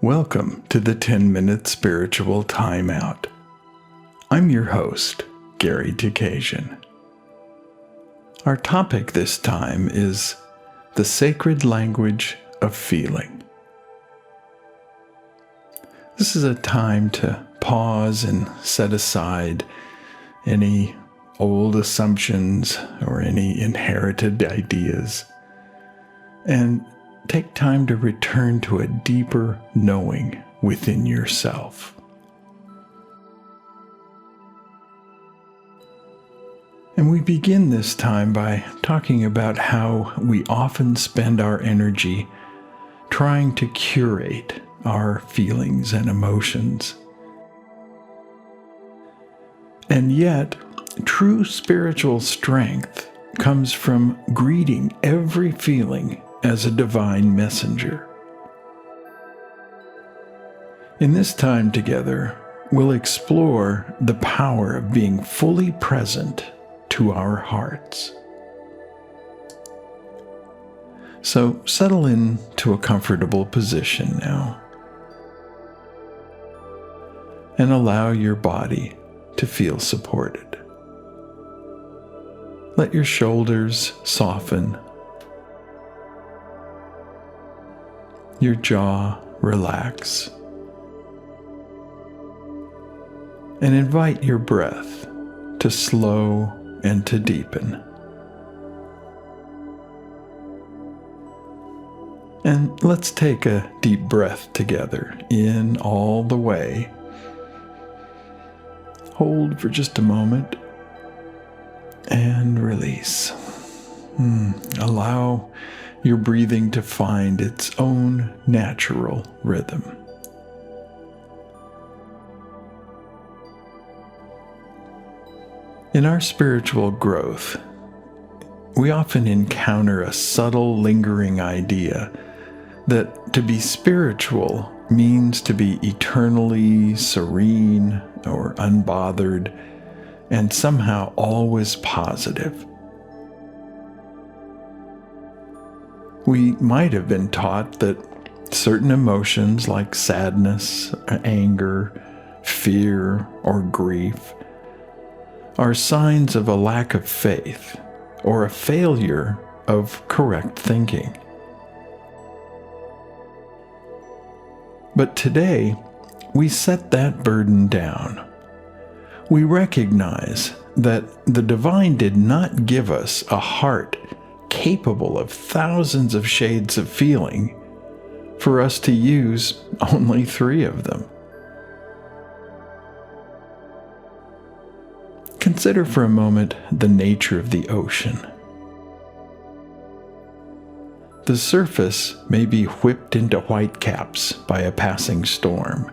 Welcome to the 10-Minute Spiritual Timeout. I'm your host, Gary Takesian. Our topic this time is the sacred language of feeling. This is a time to pause and set aside any old assumptions or any inherited ideas, and take time to return to a deeper knowing within yourself. And we begin this time by talking about how we often spend our energy trying to curate our feelings and emotions. And yet, true spiritual strength comes from greeting every feeling as a divine messenger. In this time together, we'll explore the power of being fully present to our hearts. So settle into a comfortable position now, and allow your body to feel supported. Let your shoulders soften, your jaw relax, and invite your breath to slow and to deepen. And let's take a deep breath together, in all the way. Hold for just a moment and release. Allow your breathing to find its own natural rhythm. In our spiritual growth, we often encounter a subtle, lingering idea that to be spiritual means to be eternally serene or unbothered and somehow always positive. We might have been taught that certain emotions like sadness, anger, fear, or grief are signs of a lack of faith or a failure of correct thinking. But today, we set that burden down. We recognize that the divine did not give us a heart capable of thousands of shades of feeling for us to use only 3 of them. Consider for a moment the nature of the ocean. The surface may be whipped into whitecaps by a passing storm.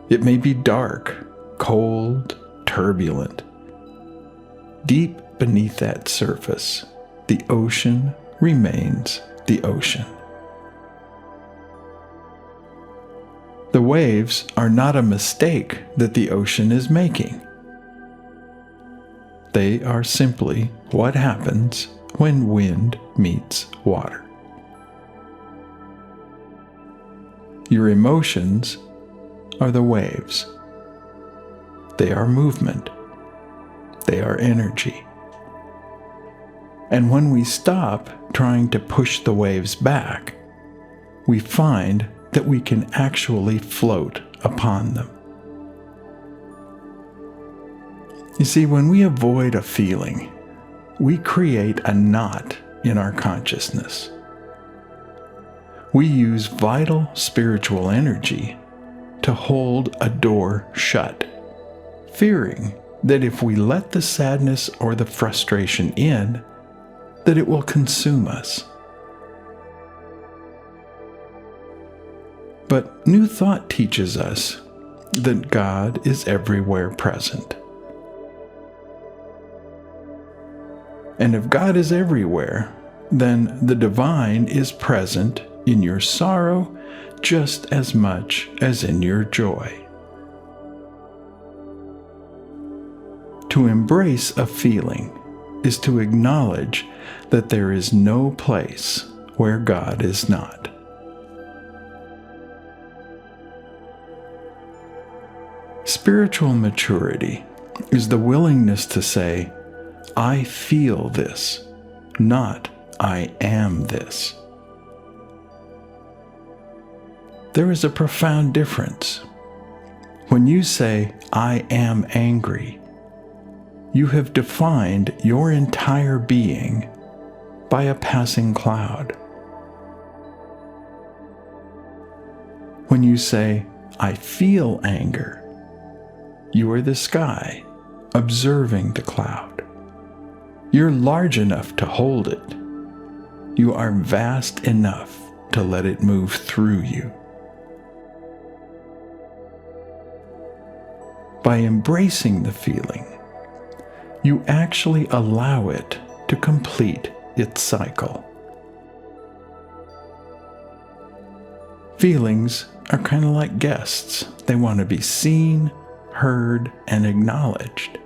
It may be dark, cold, turbulent. Deep beneath that surface, the ocean remains the ocean. The waves are not a mistake that the ocean is making. They are simply what happens when wind meets water. Your emotions are the waves. They are movement. They are energy. And when we stop trying to push the waves back, we find that we can actually float upon them. You see, when we avoid a feeling, we create a knot in our consciousness. We use vital spiritual energy to hold a door shut, fearing that if we let the sadness or the frustration in, that it will consume us. But New Thought teaches us that God is everywhere present. And if God is everywhere, then the divine is present in your sorrow just as much as in your joy. To embrace a feeling is to acknowledge that there is no place where God is not. Spiritual maturity is the willingness to say, I feel this, not I am this. There is a profound difference. When you say, I am angry, you have defined your entire being by a passing cloud. When you say, I feel anger, you are the sky, observing the cloud. You're large enough to hold it. You are vast enough to let it move through you. By embracing the feeling, you actually allow it to complete its cycle. Feelings are kind of like guests. They want to be seen, heard, and acknowledged.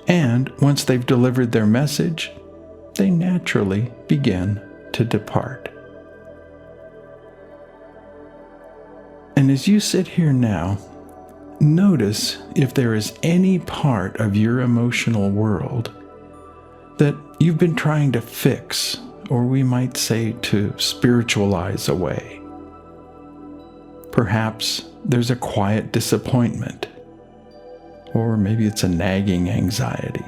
And once they've delivered their message, they naturally begin to depart. And as you sit here now, notice if there is any part of your emotional world that you've been trying to fix, or we might say to spiritualize away. Perhaps there's a quiet disappointment, or maybe it's a nagging anxiety.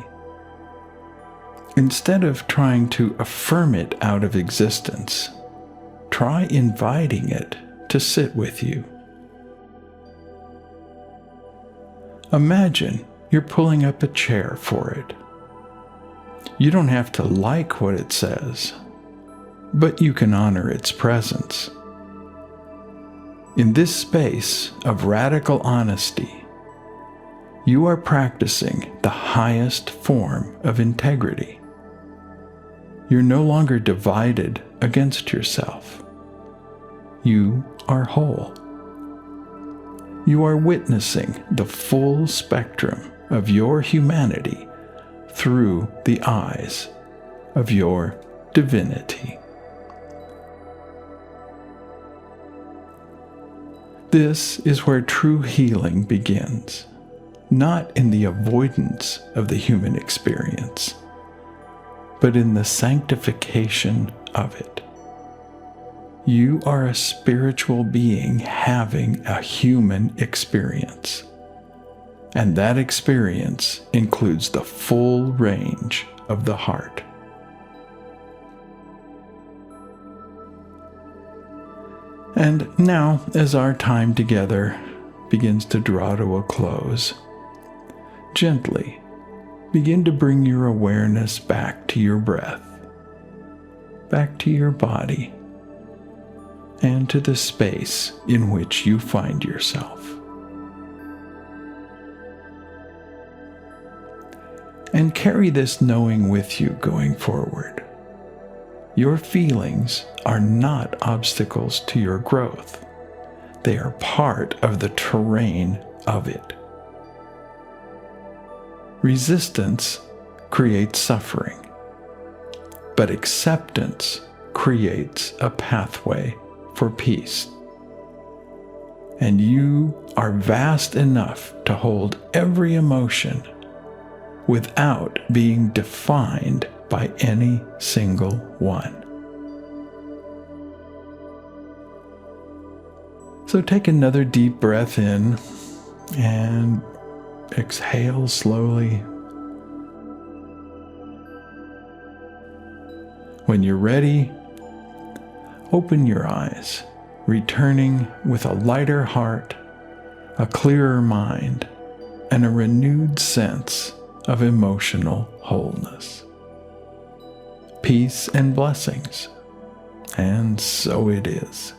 Instead of trying to affirm it out of existence, try inviting it to sit with you. Imagine you're pulling up a chair for it. You don't have to like what it says, but you can honor its presence. In this space of radical honesty, you are practicing the highest form of integrity. You're no longer divided against yourself. You are whole. You are witnessing the full spectrum of your humanity through the eyes of your divinity. This is where true healing begins, not in the avoidance of the human experience, but in the sanctification of it. You are a spiritual being having a human experience, and that experience includes the full range of the heart. And now, as our time together begins to draw to a close, gently begin to bring your awareness back to your breath, back to your body, and to the space in which you find yourself. And carry this knowing with you going forward. Your feelings are not obstacles to your growth. They are part of the terrain of it. Resistance creates suffering, but acceptance creates a pathway for peace. And you are vast enough to hold every emotion without being defined by any single one. So take another deep breath in and exhale slowly. When you're ready, open your eyes, returning with a lighter heart, a clearer mind, and a renewed sense of emotional wholeness. Peace and blessings, and so it is.